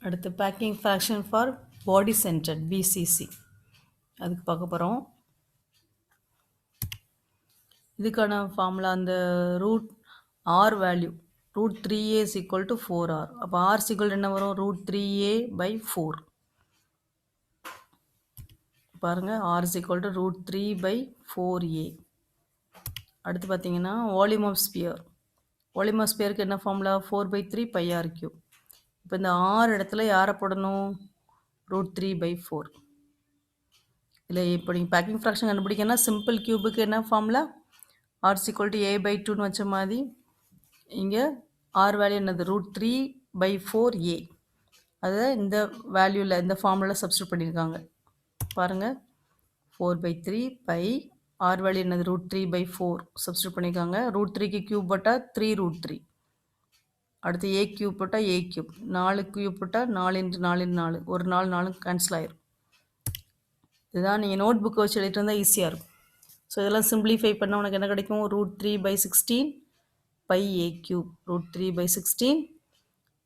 அடுத்து packing fraction for body centred BCC அதுக்கு பார்க்க போகிறோம். இதுக்கான ஃபார்முலா அந்த root R value root 3a is equal to 4r. அப்போ ஆர் ஈக்குவல் என்ன வரும்? Root 3a by 4. பாருங்கள், R is equal to root 3 by 4a. அடுத்து பார்த்தீங்கன்னா volume of sphere. Volume of ஸ்பியருக்கு என்ன ஃபார்முலா? 4/3 πr cube. இப்போ இந்த ஆறு இடத்துல யாரை போடணும்? Root 3 by 4. இல்லை இப்போ நீங்கள் பேக்கிங் ஃப்ராக்ஷன் கண்டுபிடிக்கன்னா சிம்பிள் கியூபுக்கு என்ன formula? R equal to a by 2ன்னு வச்ச மாதிரி இங்கே ஆர் வேல்யூ என்னது? Root 3 by 4a. அதை இந்த வேல்யூவில் இந்த ஃபார்முலா சப்ஸ்டியூட் பண்ணியிருக்காங்க. பாருங்கள், 4/3 பை ஆர் வேல்யூ என்னது? ரூட் 3 பை 4 சப்ஸ்டியூட் பண்ணியிருக்காங்க. ரூட் 3க்கு கியூப் போட்டால் 3 ரூட் 3. அடுத்து ஏ கியூப் போட்டால் ஏ கியூப். 4 கியூப் போட்டால் 4 × 4 × 4. ஒரு 4 கேன்சல் ஆயிரும். இதுதான் நீங்கள் நோட் புக்கை வச்சு எழுதிட்டு இருந்தால் ஈஸியாக இருக்கும். ஸோ இதெல்லாம் சிம்பிளிஃபை பண்ணால் உனக்கு என்ன கிடைக்கும்? Root 3 by 16 by A cube. Root 3 by 16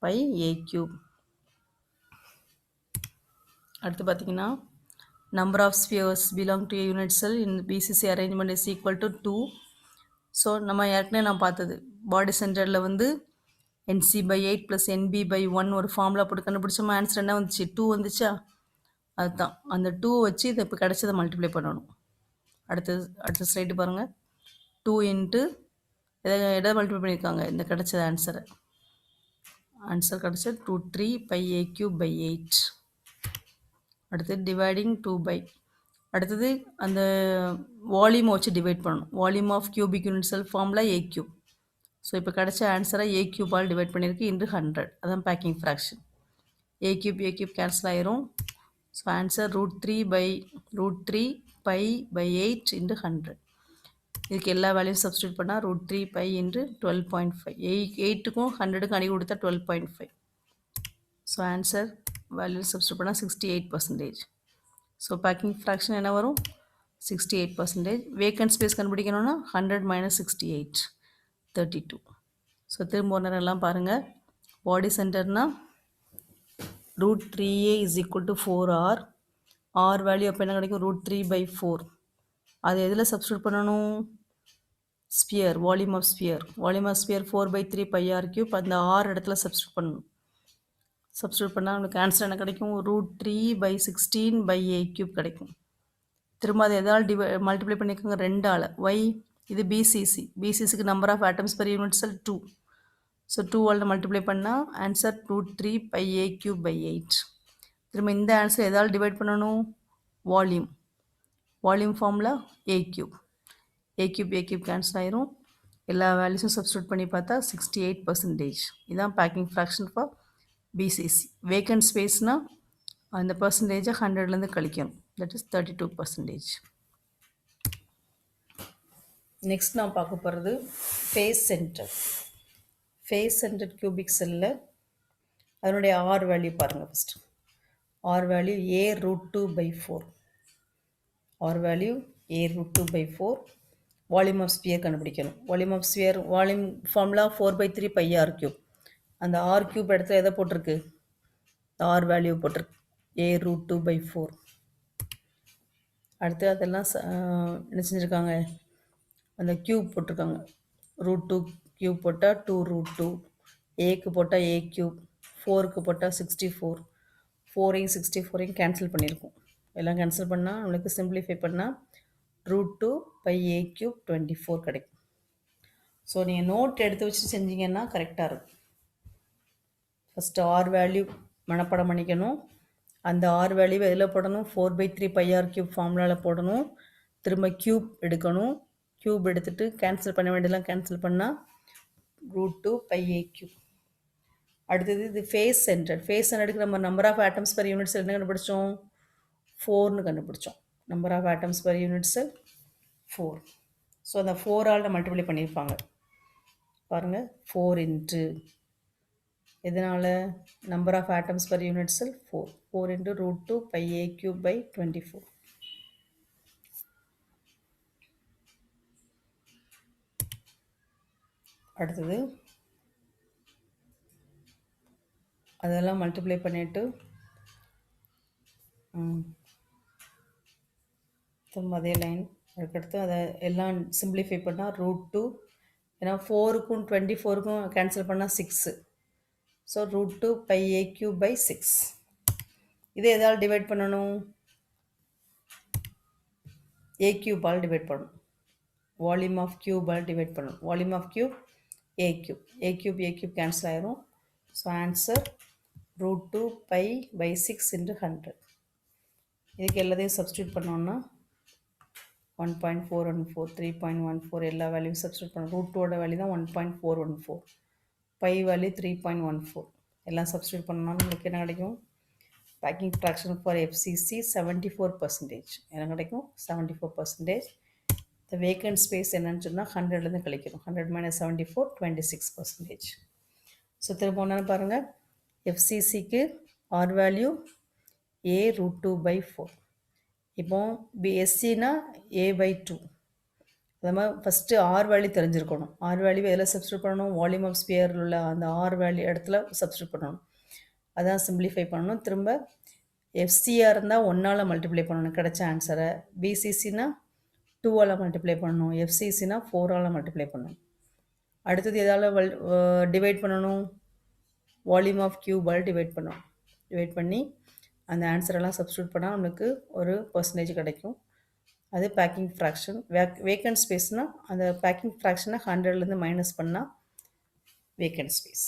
by A cube. அடுத்து பார்த்தீங்கன்னா number of spheres belong to unit cell in BCC arrangement is equal to 2. So நம்ம ஏற்கனவே நான் பார்த்தது பாடி சென்டரில் வந்து NC/8 + NB/1 ஒரு ஃபார்முலா போட்டு கண்டுபிடிச்சோமா? ஆன்சர் என்ன வந்துச்சு? 2 வந்துச்சா? அதுதான் அந்த 2 வச்சு இதை இப்போ கிடைச்சதை மல்டிப்ளை பண்ணணும். அடுத்த ஸ்லைடு பாருங்கள். 2 இன்ட்டு எதை மல்டிப்ளை பண்ணியிருக்காங்க? இந்த கிடைச்சது ஆன்சர் கிடைச்சது root 3 by A cube by 8. அடுத்து டிவைடிங் 2 பை. அடுத்தது அந்த வால்யூமை வச்சு டிவைட் பண்ணணும். Volume of cubic unit cell formula A cube. So இப்போ கிடைச்ச ஆன்சரை ஏ கியூபால் டிவைட் பண்ணியிருக்கு இன்ட்டு 100. அதான் packing fraction. A cube cancel ஆயிரும். So answer root 3 by by 8 into 100. இதுக்கு எல்லா வேல்யூம் சப்ஸ்டியூட் பண்ணால் ரூட் 3 பை இன்ட்டு 12.5. 8க்கும் 100க்கும் அடி கொடுத்தா 12.5. ஸோ ஆன்சர் வேல்யூ சப்ஸ்டியூட் பண்ணால் 68%. ஸோ பேக்கிங் ஃப்ராக்ஷன் என்ன வரும்? 68%. வேக்கன்ட் ஸ்பேஸ் கண்டுபிடிக்கணும்னா 100 - 68 32. ஸோ திரும்ப ஒன்று எல்லாம் பாருங்கள். பாடி சென்டர்னால் root 3a is equal to 4r. R value அப்போ என்ன கிடைக்கும்? Root 3 by 4. அது எதில் சப்ஸ்டியூட் பண்ணணும்? Sphere, volume of sphere. Volume of sphere 4/3 πr cube. அந்த ஆறு இடத்துல சப்ஸ்டியூட் பண்ணணும். சப்ஸ்டியூட் பண்ணால் உங்களுக்கு ஆன்சர் என்ன கிடைக்கும்? Root 3 by 16 by A cube கிடைக்கும். திரும்ப அதை எதால் மல்டிப்ளை பண்ணிக்கோங்க 2ஆல். ஒய் இது பிசிசிக்கு number of atoms per unit cell 2. So 2ஆல் மல்டிப்ளை பண்ணால் answer root 3 by A cube by 8. திரும்ப இந்த ஆன்சர் எதால் டிவைட் பண்ணணும்? Volume formula A cube. A cube cancel ஆயிரும். எல்லா வேல்யூஸும் சப்ஸ்டியூட் பண்ணி பார்த்தா 68%. இதுதான் packing fraction for BCC. Vacant ஸ்பேஸ்னால் அந்த பர்சன்டேஜை 100லேருந்து கழிக்கணும். That is 32%. நெக்ஸ்ட் நான் பார்க்க போகிறது ஃபேஸ் சென்டர் கியூபிக் செல்லில் அதனுடைய ஆர் வேல்யூ பாருங்கள். First R value A root 2 by 4. R value A root 2 by 4. Volume of sphere கண்டுபிடிக்கணும். Volume formula 4/3 πr cube. அந்த ஆர் கியூப் இடத்துல எதை போட்டிருக்கு? ஆர் வேல்யூ போட்டிருக்கு ஏ ரூட் 2 பை 4. அடுத்து அதெல்லாம் என்ன செஞ்சுருக்காங்க? அந்த கியூப் போட்டிருக்காங்க. ரூட் 2 கியூப் போட்டால் 2 ரூட் 2. ஏக்கு போட்டால் ஏ கியூப். 4க்கு போட்டால் 64. 4ஐயும் 64ஐயும் கேன்சல் பண்ணியிருக்கோம். எல்லாம் கேன்சல் பண்ணால் நம்மளுக்கு சிம்பிளிஃபை பண்ணால் ரூட் 2 பை ஏ கியூப் 24 கிடைக்கும். ஸோ நீங்கள் நோட் எடுத்து வச்சு செஞ்சீங்கன்னா கரெக்டாக இருக்கும். ஃபஸ்ட்டு ஆர் வேல்யூ மனப்பாடம் பண்ணிக்கணும். அந்த ஆர் வேல்யூவை எதில் போடணும்? 4/3 πr கியூப் ஃபார்முலாவில் போடணும். திரும்ப கியூப் எடுக்கணும். கியூப் எடுத்துகிட்டு கேன்சல் பண்ண வேண்டியதெல்லாம் கேன்சல் பண்ணால் ரூட் 2 பை ஏ கியூப். அடுத்தது இது ஃபேஸ் சென்டருக்கு நம்ம number of atoms per unit cell என்ன கண்டுபிடிச்சோம்? 4ன்னு கண்டுபிடிச்சோம். Number of atoms per unit cell 4. So அந்த 4ஆல் மல்டிப்ளை பண்ணியிருப்பாங்க. பாருங்கள், 4 இன்ட்டு இதனால் number of atoms per unit cell 4. 4 into root 2 by A cube by 24. அடுத்தது அதெல்லாம் மல்டிப்ளை பண்ணிவிட்டு திரும்ப அதே லைன் அதுக்கடுத்து அதை எல்லாம் சிம்பிளிஃபை பண்ணால் √2. ஏன்னா 4க்கும் 24க்கும் கேன்சல் பண்ணால் 6. So √2 πa3/6. இதை எதால் டிவைட் பண்ணணும்? a³ டிவைட் பண்ணணும். வால்யூம் ஆஃப் கியூபால் டிவைட் பண்ணணும். Volume of cube a³ cancel ஆயிரும். So answer √2 π/6 × 100. இதுக்கு எல்லாத்தையும் சப்ஸ்டியூட் பண்ணோன்னா 1.414, 3.14 எல்லா வேல்யூவும் சப்ஸ்டியூட் பண்ணணும். √2ஓட வேல்யூ தான் 1.414, பை வேல்யூ 3.14 எல்லாம் சப்ஸ்டியூட் பண்ணோம்னா நம்மளுக்கு என்ன கிடைக்கும்? Packing fraction for FCC 74%. என்ன கிடைக்கும்? 74%. இந்த வேக்கன்ட் ஸ்பேஸ் என்னன்னு சொன்னால் 100லேருந்து கழிக்கணும். 100 - 74 26%. ஸோ திரும்ப ஒன்று பாருங்கள். FCCக்கு ஆர் வேல்யூ a √2/4. இப்போ SCனா a/2. அது மாதிரி ஃபஸ்ட்டு ஆர் வேல்யூ தெரிஞ்சிருக்கணும். ஆர் வேல்யூ எதில் சப்ஸ்டியூட் பண்ணணும்? வால்யூம் ஆஃப் ஸ்பியரில் உள்ள அந்த ஆர் வேல்யூ இடத்துல சப்ஸ்டியூட் பண்ணணும். அதான் சிம்பிளிஃபை பண்ணணும். திரும்ப எஃப்சியாக இருந்தால் 1ஆல் மல்டிப்ளை பண்ணணும் கிடைச்ச ஆன்சரை. பிசிசினா 2ஆல் மல்டிப்ளை பண்ணணும். எஃப்சிசினா 4ஆல் மல்டிப்ளை பண்ணணும். அடுத்தது எதால் டிவைட் பண்ணணும்? வால்யூம் ஆஃப் கியூபால் டிவைட் பண்ணணும். டிவைட் பண்ணி அந்த ஆன்சரெல்லாம் சப்ஸ்டியூட் பண்ணால் நம்மளுக்கு ஒரு பர்சன்டேஜ் கிடைக்கும். அது பேக்கிங் ஃப்ராக்ஷன். வேக்கன்ட் ஸ்பேஸ்னால் அந்த பேக்கிங் ஃப்ராக்ஷனை 100லேருந்து மைனஸ் பண்ணால் வேக்கன்ட் ஸ்பேஸ்.